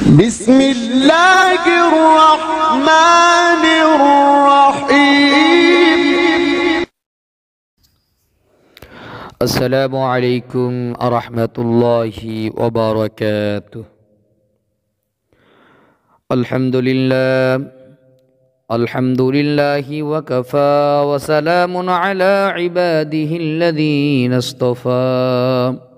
بسم الله الرحمن الرحيم السلام عليكم ورحمة الله وبركاته. الحمد لله وكفى وسلام على عباده الذين اصطفى.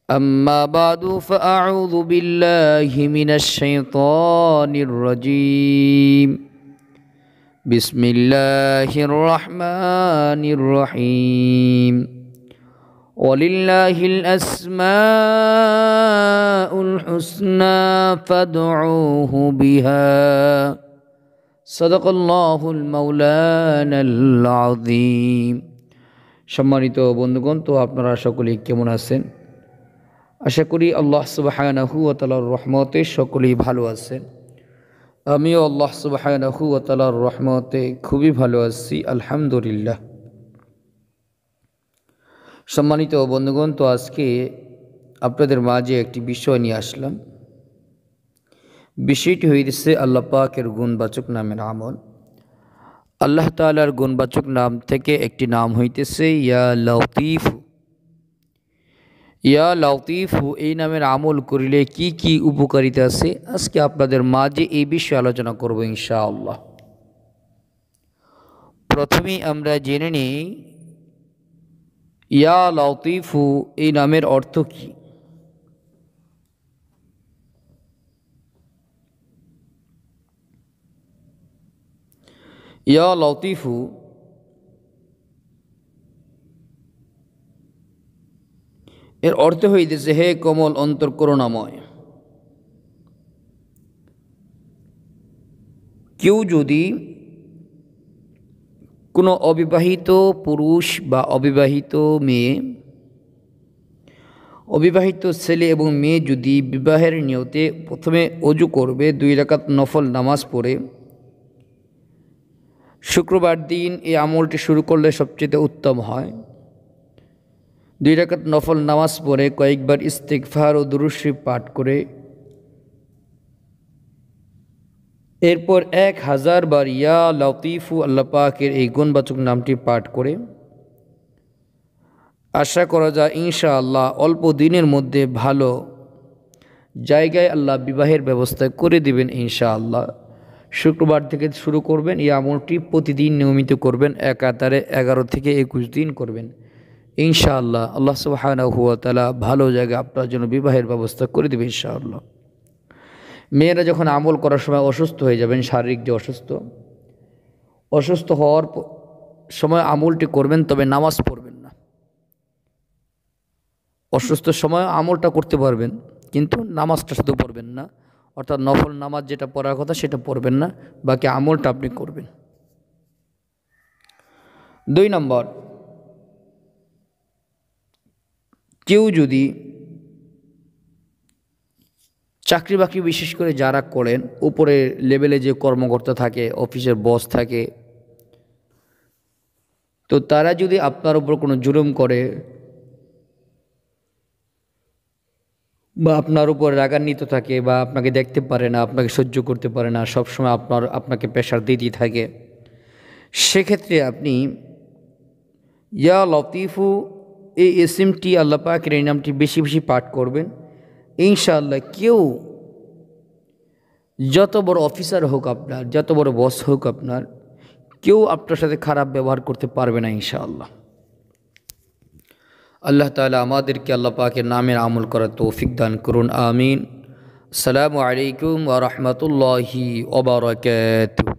أما بعد فأعوذ بالله من الشيطان الرجيم. بسم الله الرحمن الرحيم. ولله الأسماء الحسنى فادعوه بها. صدق الله المولانا العظيم. সম্মানিত বন্ধুগণ, তো আপনারা সকলেই কেমন আছেন? আশা করি আল্লাহ সুবহানাহু ওয়া তাআলার রহমতে সকলেই ভালো আছেন। আমিও আল্লাহ সুবহানাহু ওয়া তাআলার রহমতে খুবই ভালো আছি, আলহামদুলিল্লাহ। সম্মানিত বন্ধুগণ, তো আজকে আপনাদের মাঝে একটি বিষয় নিয়ে আসলাম। বিষয়টি হইতেছে আল্লাহ পাকের গুণবাচক নামের আমল। আল্লাহ তাআলার গুণবাচক নাম থেকে একটি নাম হইতেছে ইয়া লতিফ। ইয়া লতিফু, এই নামের আমল করিলে কি কি উপকারিতা আছে, আজকে আপনাদের মাঝে এই বিষয়ে আলোচনা করব ইনশাআল্লাহ। প্রথমেই আমরা জেনে নিই ইয়া লতিফু এই নামের অর্থ কি। ইয়া লতিফু এর অর্থ হইতেছে হে কোমল অন্তর করুণাময়। কেউ যদি কোনো অবিবাহিত পুরুষ বা অবিবাহিত মেয়ে, অবিবাহিত ছেলে এবং মেয়ে যদি বিবাহের নিয়তে প্রথমে ওযু করবে, 2 রাকাত নফল নামাজ পড়ে শুক্রবার দিন এই আমলটি শুরু করলে সবচেয়ে উত্তম হয়। 2 রাকাত নফল নামাজ পড়ে কয়েকবার ইস্তিগফার ও দুরূদ শরীফ পাঠ করে এরপর 1000 বার ইয়া লতিফু আল্লাহ পাকের এই গুণবাচক নামটি পাঠ করে আশা করা যায় ইনশাআল্লাহ অল্প দিনের মধ্যে ভালো জায়গায় আল্লাহ বিবাহের ব্যবস্থা করে দিবেন ইনশাআল্লাহ। শুক্রবার থেকে শুরু করবেন, এই আমলটি প্রতিদিন নিয়মিত করবেন, একাতারে 11 থেকে 21 দিন করবেন ইনশাআল্লাহ। আল্লাহ সুবহানাহু ওয়া তাআলা ভালো জায়গা আপনার জন্য বিবাহের ব্যবস্থা করে দেবে ইনশাআল্লাহ। মেয়েরা যখন আমল করার সময় অসুস্থ হয়ে যাবেন, শারীরিক যে অসুস্থ হওয়ার সময় আমলটি করবেন, তবে নামাজ পড়বেন না। অসুস্থ সময় আমলটা করতে পারবেন, কিন্তু নামাজটা শুধু পড়বেন না, অর্থাৎ নফল নামাজ যেটা পড়ার কথা সেটা পড়বেন না, বাকি আমলটা আপনি করবেন। 2 নম্বর, কেউ যদি চাকরি বাকরি বিশেষ করে যারা করেন, উপরে লেভেলে যে কর্মকর্তা থাকে, অফিসের বস থাকে, তো তারা যদি আপনার উপর কোনো জুলুম করে বা আপনার উপর রাগান্বিত থাকে বা আপনাকে দেখতে পারে না, আপনাকে সহ্য করতে পারে না, সবসময় আপনাকে প্রেশার দিতেই থাকে, সেক্ষেত্রে আপনি ইয়া লতিফু এই ইসমটি আল্লাহ পাকের এই নামটি বেশি বেশি পাঠ করবেন ইনশাআল্লাহ। কেউ যত বড় অফিসার হোক আপনার, যত বড় বস হোক আপনার, কেউ আপনার সাথে খারাপ ব্যবহার করতে পারবে না ইনশাআল্লাহ। আল্লাহ তাআলা আমাদেরকে আল্লাহ পাকের নামের আমল করার তৌফিক দান করুন, আমিন। আসসালামু আলাইকুম ওয়া রাহমাতুল্লাহি ওয়া বারাকাতুহু।